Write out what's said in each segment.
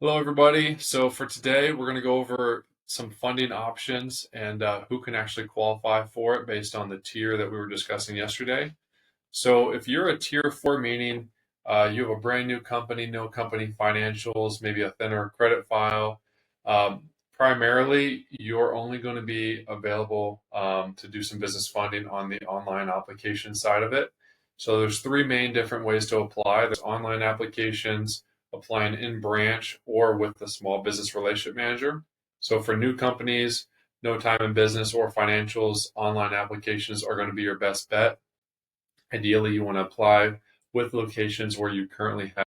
Hello, everybody. So for today, we're going to go over some funding options and who can actually qualify for it based on the tier that we were discussing yesterday. So if you're a tier four, meaning you have a brand new company, no company financials, maybe a thinner credit file, primarily you're only going to be available to do some business funding on the online application side of it. So there's three main different ways to apply. There's online applications, applying in branch, or with the small business relationship manager. So for new companies, no time in business or financials, online applications are going to be your best bet. Ideally, you want to apply with locations where you currently have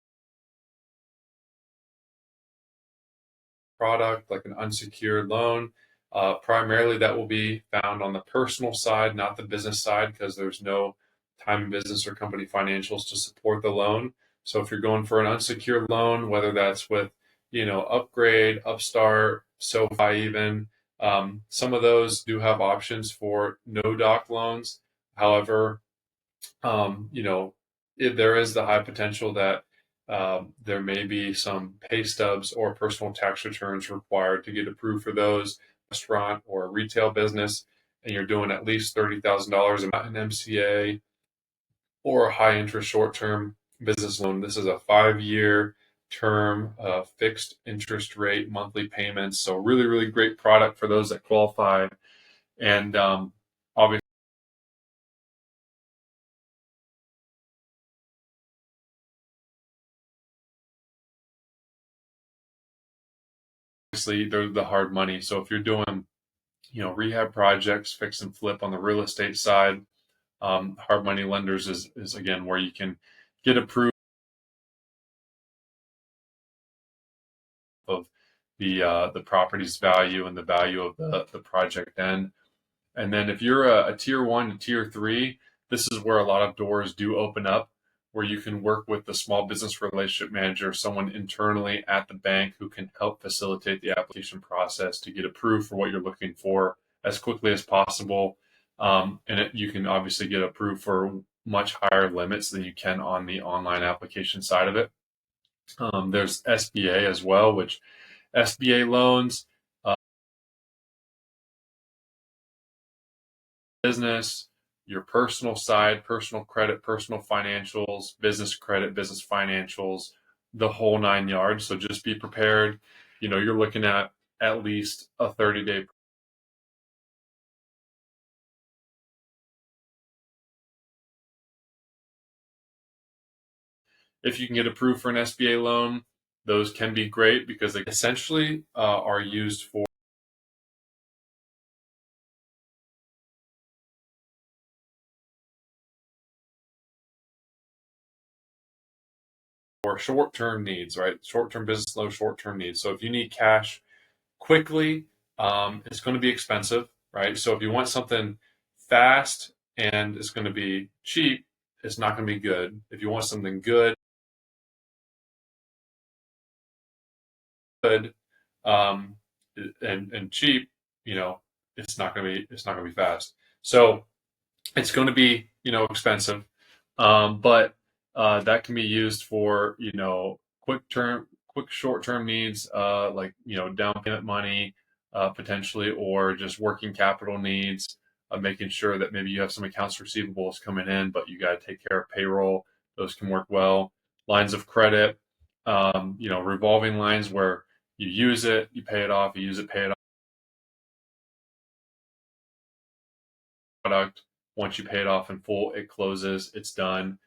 a product, like an unsecured loan. Primarily, that will be found on the personal side, not the business side, because there's no time in business or company financials to support the loan. So if you're going for an unsecured loan, whether that's with, Upgrade, Upstart, SoFi even, some of those do have options for no doc loans. However, there is the high potential that there may be some pay stubs or personal tax returns required to get approved for those restaurant or retail business, and you're doing at least $30,000 in an MCA or a high interest short term business loan. This is a 5-year term, fixed interest rate, monthly payments. So really, really great product for those that qualify. And obviously, they're the hard money. So if you're doing rehab projects, fix and flip on the real estate side. Hard money lenders is again where you can get approved of the property's value and the value of the project then. And then if you're a tier one to tier three, this is where a lot of doors do open up, where you can work with the small business relationship manager, someone internally at the bank who can help facilitate the application process to get approved for what you're looking for as quickly as possible. You can obviously get approved for much higher limits than you can on the online application side of it. There's SBA as well, which SBA loans, business, your personal side, personal credit, personal financials, business credit, business financials, the whole 9 yards. So just be prepared. You're looking at least a 30-day. If you can get approved for an SBA loan, those can be great because they essentially are used for short-term needs, right? Short-term business loan, short-term needs. So if you need cash quickly, it's going to be expensive, right? So if you want something fast and it's going to be cheap, it's not going to be good. If you want something good, um, and cheap, it's not going to be fast. So it's going to be expensive, but that can be used for quick short term needs, like down payment money, potentially, or just working capital needs, making sure that maybe you have some accounts receivables coming in, but you got to take care of payroll. Those can work well. Lines of credit, revolving lines where you use it, you pay it off, you use it, pay it off. Product. Once you pay it off in full, it closes, it's done.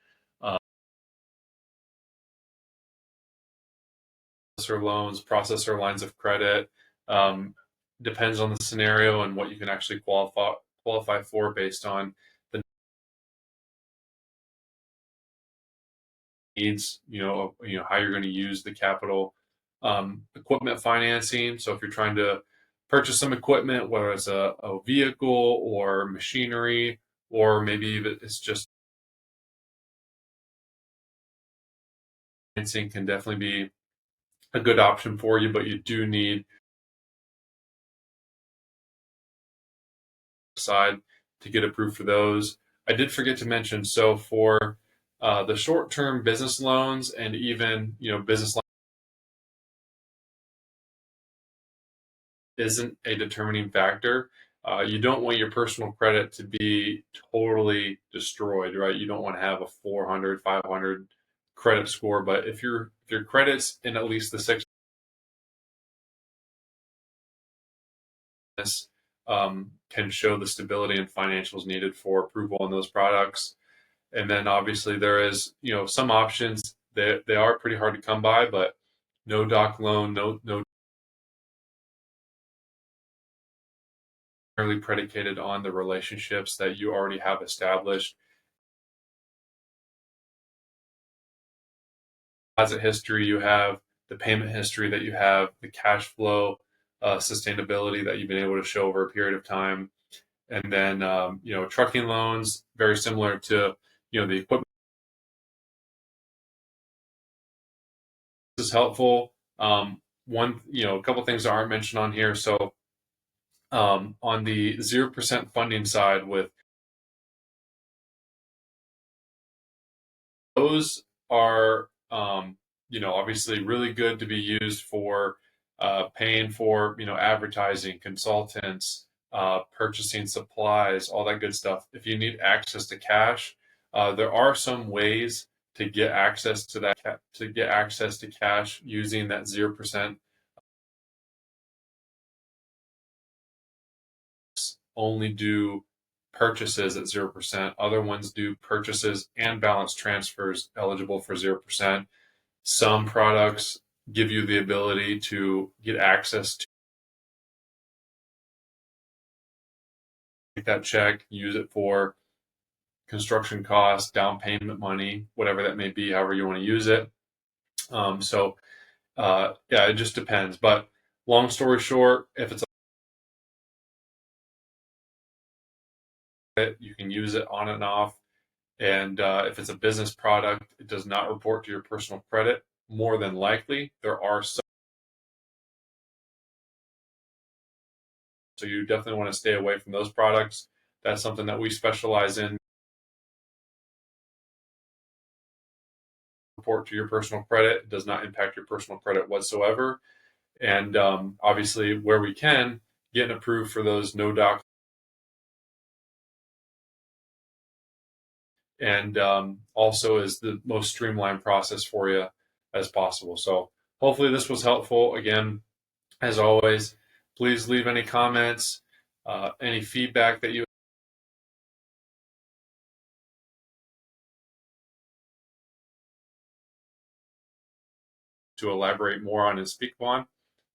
Processor loans, processor lines of credit, um, depends on the scenario and what you can actually qualify for based on the needs. How you're going to use the capital. Equipment financing. So if you're trying to purchase some equipment, whether it's a vehicle or machinery, or maybe it's just financing, can definitely be a good option for you, but you do need side to get approved for those. I did forget to mention, so for the short-term business loans and even business isn't a determining factor. You don't want your personal credit to be totally destroyed, right? You don't want to have a 400, 500 credit score, but if your credit's in at least the six, can show the stability and financials needed for approval on those products. And then obviously there is, some options that they are pretty hard to come by, but no doc loan, no really predicated on the relationships that you already have established. Deposit history you have, the payment history that you have, the cash flow sustainability that you've been able to show over a period of time, and then trucking loans, very similar to the equipment. This is helpful. A couple things that aren't mentioned on here. So on the 0% funding side, with those are obviously really good to be used for paying for advertising, consultants, purchasing supplies, all that good stuff. If you need access to cash, there are some ways to get access to cash using that 0%. Only do purchases at 0%. Other ones do purchases and balance transfers eligible for 0%. Some products give you the ability to get access to that check, use it for construction costs, down payment money, whatever that may be, however you want to use it. Yeah, it just depends. But long story short, if it's you can use it on and off. And if it's a business product, it does not report to your personal credit. More than likely, there are some. So you definitely want to stay away from those products. That's something that we specialize in. Report to your personal credit. It does not impact your personal credit whatsoever. And obviously, where we can, getting approved for those no doc, and also is the most streamlined process for you as possible. So hopefully this was helpful. Again, as always, please leave any comments, any feedback that you to elaborate more on and speak on.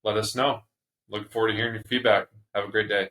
Let us know. Looking forward to hearing your feedback. Have a great day.